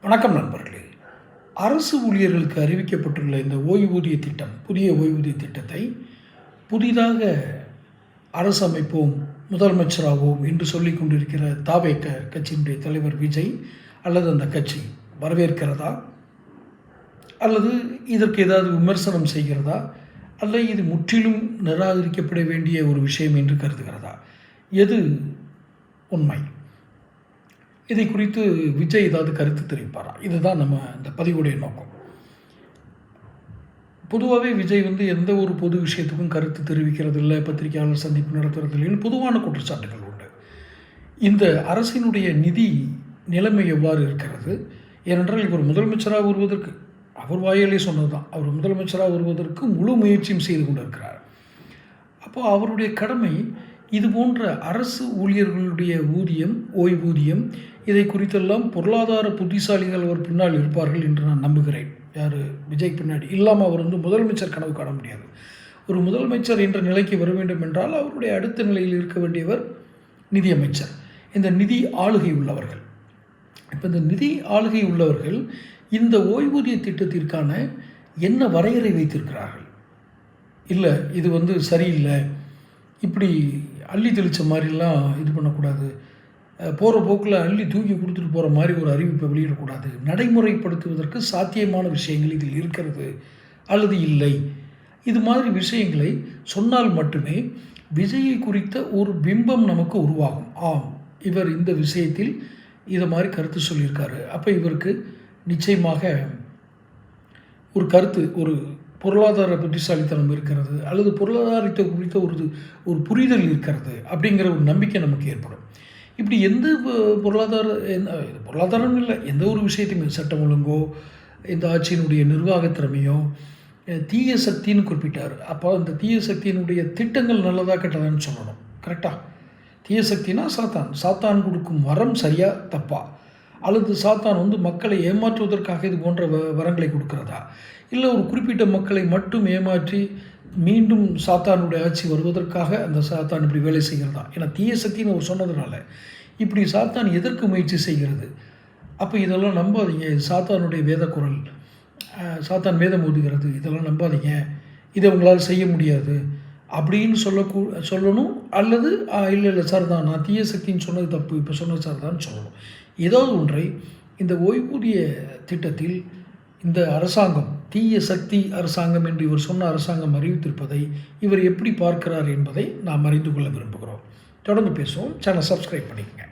வணக்கம் நண்பர்களே. அரசு ஊழியர்களுக்கு அறிவிக்கப்பட்டுள்ள இந்த ஓய்வூதிய திட்டம், புதிய ஓய்வூதிய திட்டத்தை புதிதாக அரசு அமைப்போம், முதலமைச்சராவோம் என்று சொல்லிக் கொண்டிருக்கிற தாவேக கட்சியினுடைய தலைவர் விஜய் அல்லது அந்த கட்சி வரவேற்கிறதா, அல்லது இதற்கு ஏதாவது விமர்சனம் செய்கிறதா, அல்லது இது முற்றிலும் நிராகரிக்கப்பட வேண்டிய ஒரு விஷயம் என்று கருதுகிறதா? எது உண்மை? இதை குறித்து விஜய் ஏதாவது கருத்து தெரிவிப்பாரா? இதுதான் நம்ம இந்த பதிவுடைய நோக்கம். பொதுவாகவே விஜய் எந்த ஒரு பொது விஷயத்துக்கும் கருத்து தெரிவிக்கிறது இல்லை, பத்திரிகையாளர் சந்திப்பு நடத்துறது இல்லைன்னு பொதுவான குற்றச்சாட்டுகள் உண்டு. இந்த அரசினுடைய நிதி நிலைமை எவ்வாறு இருக்கிறது? ஏனென்றால் இவர் முதலமைச்சராக வருவதற்கு, அவர் வாயிலே சொன்னது தான், அவர் முதலமைச்சராக வருவதற்கு முழு முயற்சியும் செய்து கொண்டிருக்கிறார். அப்போ அவருடைய கடமை இது போன்ற அரசு ஊழியர்களுடைய ஊதியம், ஓய்வூதியம், இதை குறித்தெல்லாம் பொருளாதார புத்திசாலிகள் அவர் பின்னால் இருப்பார்கள் என்று நான் நம்புகிறேன். யார்? விஜய் பின்னாடி இல்லாமல் அவர் முதலமைச்சர் கனவு காண முடியாது. ஒரு முதலமைச்சர் என்ற நிலைக்கு வர வேண்டும் என்றால் அவருடைய அடுத்த நிலையில் இருக்க வேண்டியவர் நிதியமைச்சர், இந்த நிதி ஆளுகை உள்ளவர்கள். இப்போ இந்த நிதி ஆளுகை உள்ளவர்கள் இந்த ஓய்வூதிய திட்டத்திற்கான என்ன வரையறை வைத்திருக்கிறார்கள்? இல்லை இது சரியில்லை, இப்படி அள்ளி தெளித்த மாதிரிலாம் இது பண்ணக்கூடாது, போகிற போக்கில் அள்ளி தூக்கி கொடுத்துட்டு போகிற மாதிரி ஒரு அறிவிப்பை வெளியிடக்கூடாது, நடைமுறைப்படுத்துவதற்கு சாத்தியமான விஷயங்கள் இதில் இருக்கிறது அல்லது இல்லை, இது மாதிரி விஷயங்களை சொன்னால் மட்டுமே விஜயை குறித்த ஒரு பிம்பம் நமக்கு உருவாகும். ஆம், இவர் இந்த விஷயத்தில் இதை மாதிரி கருத்து சொல்லியிருக்காரு, அப்போ இவருக்கு நிச்சயமாக ஒரு கருத்து, ஒரு பொருளாதார புத்திசாலித்தனம் இருக்கிறது, அல்லது பொருளாதாரத்தை குறித்த ஒரு புரிதல் இருக்கிறது அப்படிங்கிற ஒரு நம்பிக்கை நமக்கு ஏற்படும். இப்படி எந்த பொருளாதாரம் இல்லை, எந்த ஒரு விஷயத்தையுமே, சட்டம் ஒழுங்கோ, இந்த ஆட்சியினுடைய நிர்வாகத்திறமையோ, தீய சக்தின்னு குறிப்பிட்டார். அப்போ அந்த தீய சக்தியினுடைய திட்டங்கள் நல்லதாக கெட்டதான்னு சொல்லணும். கரெக்டாக? தீய சக்தினா சாத்தான் கொடுக்கும் வரம் சரியா தப்பா, அல்லது சாத்தான் மக்களை ஏமாற்றுவதற்காக இது போன்ற வரங்களை கொடுக்கிறதா, இல்லை ஒரு குறிப்பிட்ட மக்களை மட்டும் ஏமாற்றி மீண்டும் சாத்தானுடைய ஆட்சி வருவதற்காக அந்த சாத்தான் இப்படி வேலை செய்கிறதா? ஏன்னா தீய சக்தின்னு அவர் சொன்னதுனால இப்படி சாத்தான் எதற்கு முயற்சி செய்கிறது? அப்போ இதெல்லாம் நம்பாதீங்க, சாத்தானுடைய வேத குரல், சாத்தான் வேதம் ஓதுகிறது, இதெல்லாம் நம்பாதீங்க, இதை உங்களால் செய்ய முடியாது அப்படின்னு சொல்லணும். அல்லது இல்லை சார் தான், நான் தீய சக்தின்னு சொன்னது தப்பு, இப்போ சொன்னது சார் தான் சொல்லணும். ஏதாவது ஒன்றை இந்த ஓய்வூதிய திட்டத்தில் இந்த அரசாங்கம், தீய சக்தி அரசாங்கம் என்று இவர் சொன்ன அரசாங்கம் அறிவித்திருப்பதை இவர் எப்படி பார்க்கிறார் என்பதை நாம் அறிந்து கொள்ள விரும்புகிறோம். தொடர்ந்து பேசுவோம். சேனல் சப்ஸ்கிரைப் பண்ணிக்கங்க.